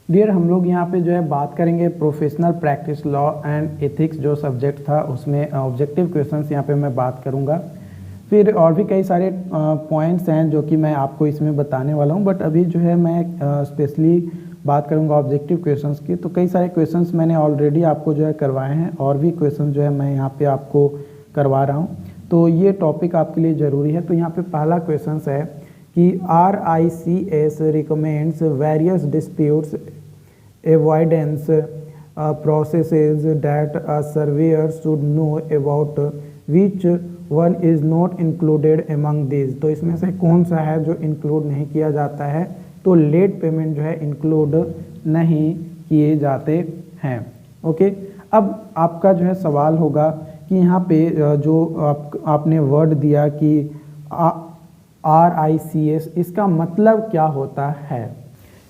Dear, हम लोग यहाँ पे जो है बात करेंगे professional practice law and ethics जो सब्जेक्ट था उसमें ऑब्जेक्टिव क्वेश्चंस यहाँ पे मैं बात करूँगा। फिर और भी कई सारे पॉइंट्स हैं जो कि मैं आपको इसमें बताने वाला हूँ, बट अभी जो है मैं स्पेशली बात करूँगा ऑब्जेक्टिव क्वेश्चंस की। तो कई सारे क्वेश्चंस मैंने ऑलरेडी आपको जो है करवाए हैं और भी क्वेश्चन जो है मैं यहाँ पे आपको करवा रहा हूँ, तो ये टॉपिक आपके लिए ज़रूरी है। तो यहाँ पे पहला क्वेश्चन है कि RICS recommends various disputes avoidance processes that a surveyor should know about, which one is not included among these। तो इसमें से कौन सा है जो इंक्लूड नहीं किया जाता है? तो लेट पेमेंट जो है इंक्लूड नहीं किए जाते हैं। ओके, अब आपका जो है सवाल होगा कि यहाँ पे जो आपने वर्ड दिया कि RICS, इसका मतलब क्या होता है?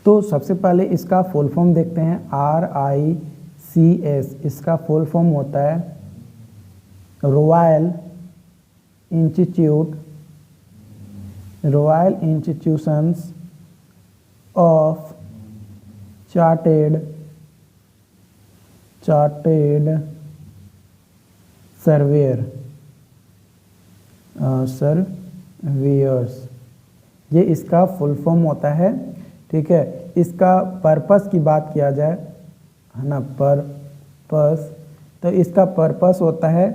तो सबसे पहले इसका फुल फॉर्म देखते हैं। RICS इसका फुल फॉर्म होता है royal institutions of chartered surveyor's, ये इसका फुल फॉर्म होता है। ठीक है, इसका पर्पस की बात किया जाए, है ना, पर्पस, तो इसका पर्पस होता है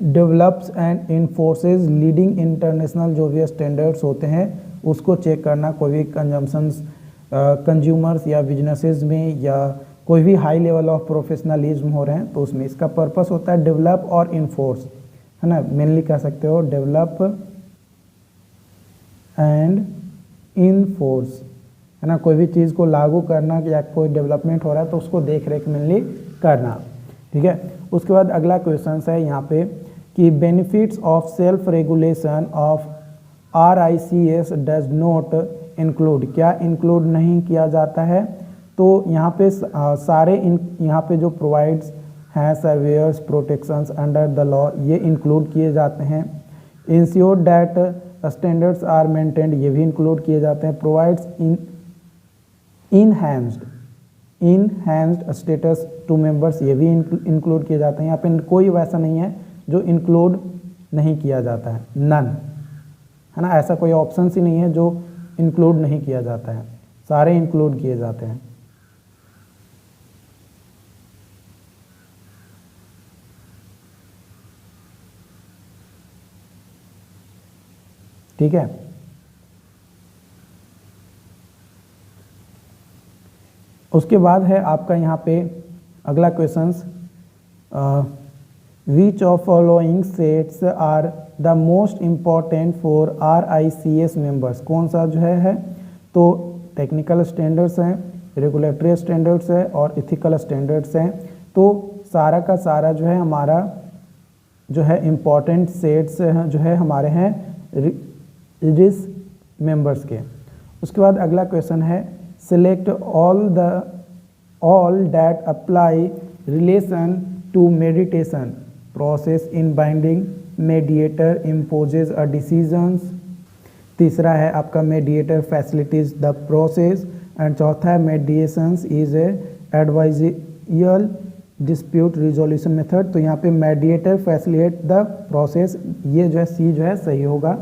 डेवलप्स एंड इन्फोर्सेस लीडिंग इंटरनेशनल जो भी स्टैंडर्ड्स होते हैं उसको चेक करना। कोई भी कंज्यूमर्स या बिजनेसेस में या कोई भी हाई लेवल ऑफ प्रोफेशनलिज्म हो रहे हैं तो उसमें इसका पर्पस होता है डेवलप और इन्फोर्स, है ना, मेनली कह सकते हो डेवलप एंड इन्फोर्स, है ना, कोई भी चीज़ को लागू करना या कोई डेवलपमेंट हो रहा है तो उसको देख रेख मेनली करना। ठीक है, उसके बाद अगला क्वेश्चन है यहाँ पे कि benefits of self regulation of RICS does not include, क्या इंक्लूड नहीं किया जाता है? तो यहाँ पे सारे यहाँ पे जो प्रोवाइड्स हैं surveyors protections under the law ये इंक्लूड किए जाते हैं। Ensure that standards are maintained, ये भी इंक्लूड किए जाते हैं। Provides enhanced status to members, ये भी इंक्लूड किए जाते हैं। यहाँ पे कोई वैसा नहीं है जो इंक्लूड नहीं किया जाता है, नन, है ना, ऐसा कोई ऑप्शन ही नहीं है जो इंक्लूड नहीं किया जाता है, सारे इंक्लूड किए जाते हैं। ठीक है, उसके बाद है आपका यहाँ पे अगला questions, which of following sets are the most important for RICS members, कौन सा जो है तो टेक्निकल स्टैंडर्ड्स हैं, रेगुलेटरी स्टैंडर्ड्स है और इथिकल स्टैंडर्ड्स हैं। तो सारा का सारा जो है हमारा जो है इम्पॉर्टेंट सेट्स जो है हमारे हैं रिस मेंबर्स के। उसके बाद अगला क्वेश्चन है select all that apply relation to meditation process in binding mediator imposes a decisions. तीसरा है आपका mediator facilitates the process and चौथा है mediations is a adversarial dispute resolution method. तो यहाँ पे मेडिएटर फैसिलिटेट द प्रोसेस, ये जो है सी जो है सही होगा।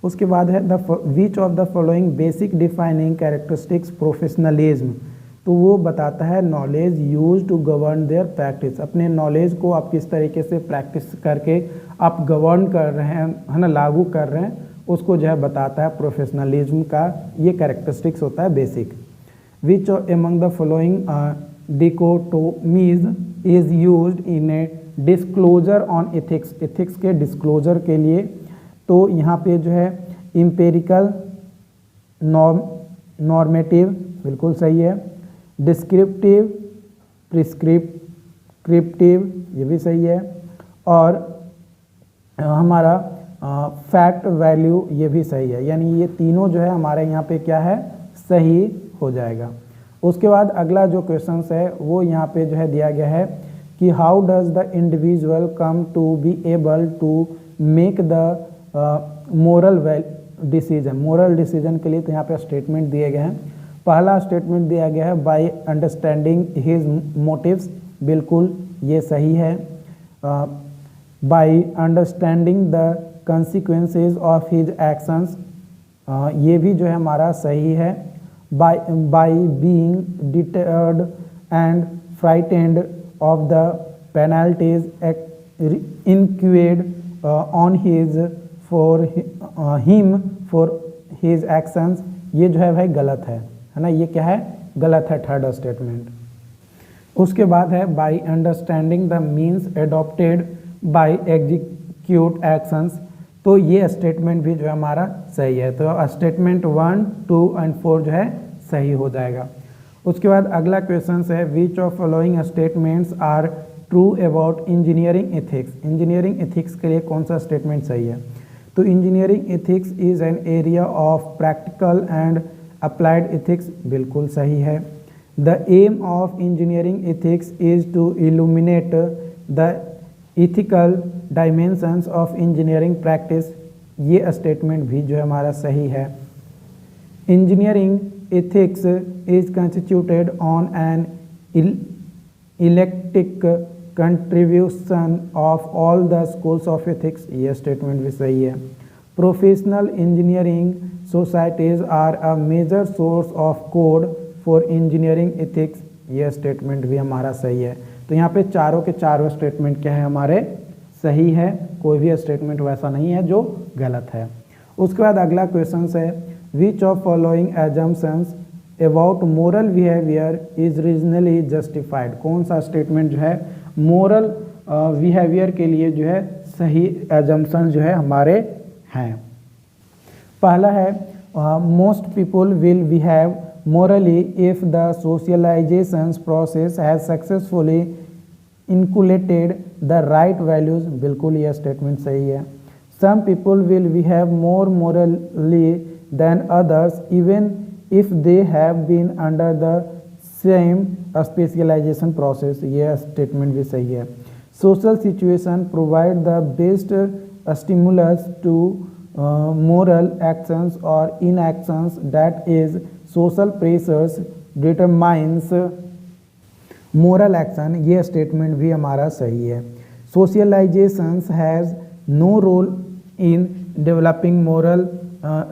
उसके बाद है the which of the following basic defining characteristics professionalism, तो वो बताता है knowledge use to govern their practice, अपने नॉलेज को आप किस तरीके से प्रैक्टिस करके आप गवर्न कर रहे हैं, है ना, लागू कर रहे हैं, उसको जो है बताता है प्रोफेशनलिज्म का ये कैरेक्टरिस्टिक्स होता है basic. Which among the following dichotomies is used in a disclosure on ethics, ethics के डिस्क्लोजर के लिए। तो यहाँ पे जो है इम्पेरिकल, नॉर्मेटिव बिल्कुल सही है, डिस्क्रिप्टिव, प्रिस्क्रिप्टिव ये भी सही है, और हमारा फैक्ट वैल्यू ये भी सही है, यानी ये तीनों जो है हमारे यहाँ पे क्या है सही हो जाएगा। उसके बाद अगला जो क्वेश्चन है वो यहाँ पे जो है दिया गया है कि how does the individual come to be able to make the moral decision, moral decision के लिए तो यहाँ पे स्टेटमेंट दिए गए हैं पहला स्टेटमेंट दिया गया है बाय अंडरस्टैंडिंग हिज मोटिव्स, बिल्कुल ये सही है। By understanding the consequences of his actions, ये भी जो है हमारा सही है। By being deterred and frightened of the penalties incurred on his for him for his actions, ये जो है भाई गलत है ना, ये क्या है, गलत है थर्ड स्टेटमेंट। उसके बाद है by understanding the means adopted by execute actions, तो ये स्टेटमेंट भी जो है हमारा सही है। तो स्टेटमेंट 1, 2 एंड 4 जो है सही हो जाएगा। उसके बाद अगला क्वेश्चन है which of following statements are true about engineering ethics, engineering ethics के लिए कौन सा स्टेटमेंट सही है। तो engineering ethics is an area of practical and applied ethics, बिल्कुल सही है। The aim of engineering ethics is to illuminate the ethical dimensions of engineering practice, ये स्टेटमेंट भी जो है हमारा सही है। Engineering ethics is constituted on an eclectic contribution of all the schools of ethics, ये स्टेटमेंट भी सही है। Professional engineering societies are a major source of code for engineering ethics, ये स्टेटमेंट भी हमारा सही है। तो यहाँ पे चारों के चारों स्टेटमेंट क्या है हमारे सही है, कोई भी स्टेटमेंट वैसा नहीं है जो गलत है। उसके बाद अगला क्वेश्चन है which of following assumptions about moral behaviour is regionally justified, कौन सा स्टेटमेंट जो है मोरल बिहेवियर के लिए जो है सही एजम्पशन जो है हमारे हैं। पहला है most people will behave morally if the socialization process has successfully inculcated the right values, बिल्कुल यह स्टेटमेंट सही है। some people will behave more morally than others even if they have been under the same specialization process, यह statement भी सही है। social situation provide the best stimulus to moral actions or inactions, that is social pressures determines moral action, ये statement भी हमारा सही है। socializations has no role in developing moral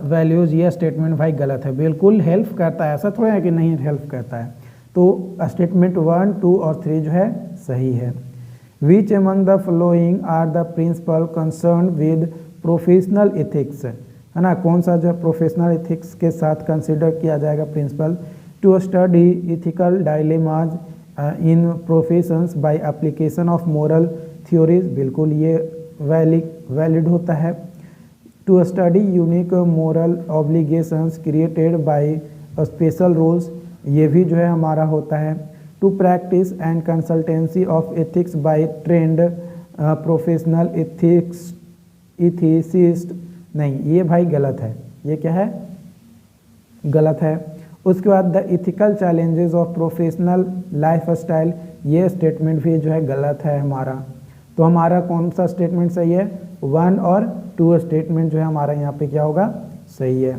values, ये स्टेटमेंट भाई गलत है, बिल्कुल हेल्प करता है, ऐसा थोड़ा है कि नहीं हेल्प करता है। तो स्टेटमेंट 1, 2 और 3 जो है सही है। which among the following are the principle concerned with professional ethics, है ना, कौन सा जो प्रोफेशनल एथिक्स के साथ कंसिडर किया जाएगा principle. To study ethical dilemmas in professions by application of moral theories, बिल्कुल ये वैलिड होता है। To study unique moral obligations created by special rules, ये भी जो है हमारा होता है। To practice and consultancy of ethics by trained professional ethicist, नहीं ये भाई गलत है, ये क्या है, गलत है। उसके बाद the ethical challenges of professional life style, ये स्टेटमेंट भी जो है गलत है हमारा। तो हमारा कौन सा स्टेटमेंट सही है, 1 और 2 स्टेटमेंट जो है हमारा यहाँ पे क्या होगा, सही है।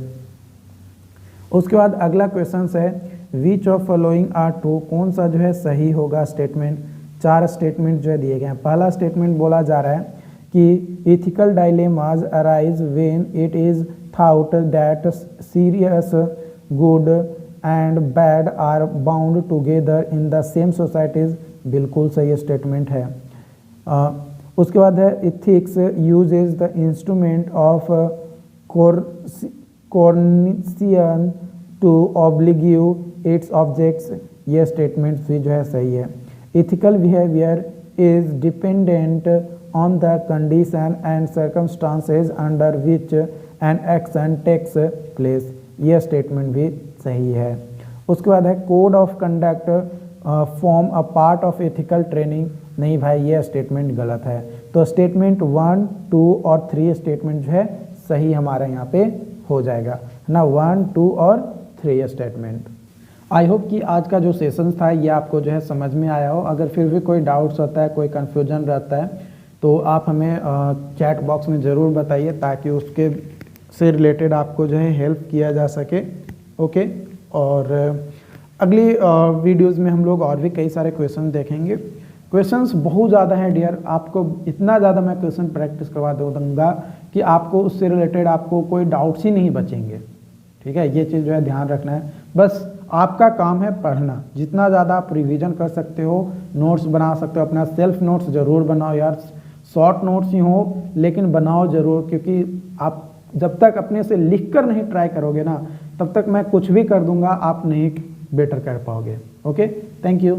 उसके बाद अगला क्वेश्चन है which of following are true, कौन सा जो है सही होगा स्टेटमेंट। 4 स्टेटमेंट जो है दिए गए हैं। पहला स्टेटमेंट बोला जा रहा है कि ethical dilemmas arise when it is thought that serious good and bad are bound together in the same societies, बिल्कुल सही स्टेटमेंट है। उसके बाद है ethics uses the instrument of coercion to oblige its objects, ये स्टेटमेंट भी जो है सही है। ethical behavior is dependent on the condition and circumstances under which an action takes place, यह स्टेटमेंट भी सही है। उसके बाद है code of conduct form a part of ethical training, नहीं भाई ये स्टेटमेंट गलत है। तो स्टेटमेंट 1, 2 और 3 स्टेटमेंट जो है सही हमारा यहाँ पे हो जाएगा ना, 1, 2 और 3 स्टेटमेंट। आई होप कि आज का जो सेशन था ये आपको जो है समझ में आया हो। अगर फिर भी कोई डाउट्स होता है, कोई कन्फ्यूजन रहता है तो आप हमें चैट बॉक्स में ज़रूर बताइए ताकि उसके से रिलेटेड आपको जो है हेल्प किया जा सके। ओके, और अगली वीडियोस में हम लोग और भी कई सारे क्वेश्चन देखेंगे। क्वेश्चंस बहुत ज़्यादा हैं डियर, आपको इतना ज़्यादा मैं क्वेश्चन प्रैक्टिस करवा दूँगा कि आपको उससे रिलेटेड आपको कोई डाउट्स ही नहीं बचेंगे। ठीक है, ये चीज़ जो है ध्यान रखना है। बस आपका काम है पढ़ना, जितना ज़्यादा आप रिवीजन कर सकते हो, नोट्स बना सकते हो, अपना सेल्फ नोट्स ज़रूर बनाओ यार, शॉर्ट नोट्स ही हो लेकिन बनाओ ज़रूर, क्योंकि आप जब तक अपने से लिख कर नहीं ट्राई करोगे ना, तब तक मैं कुछ भी कर दूंगा, आप नहीं बेटर कर पाओगे। Okay, thank you.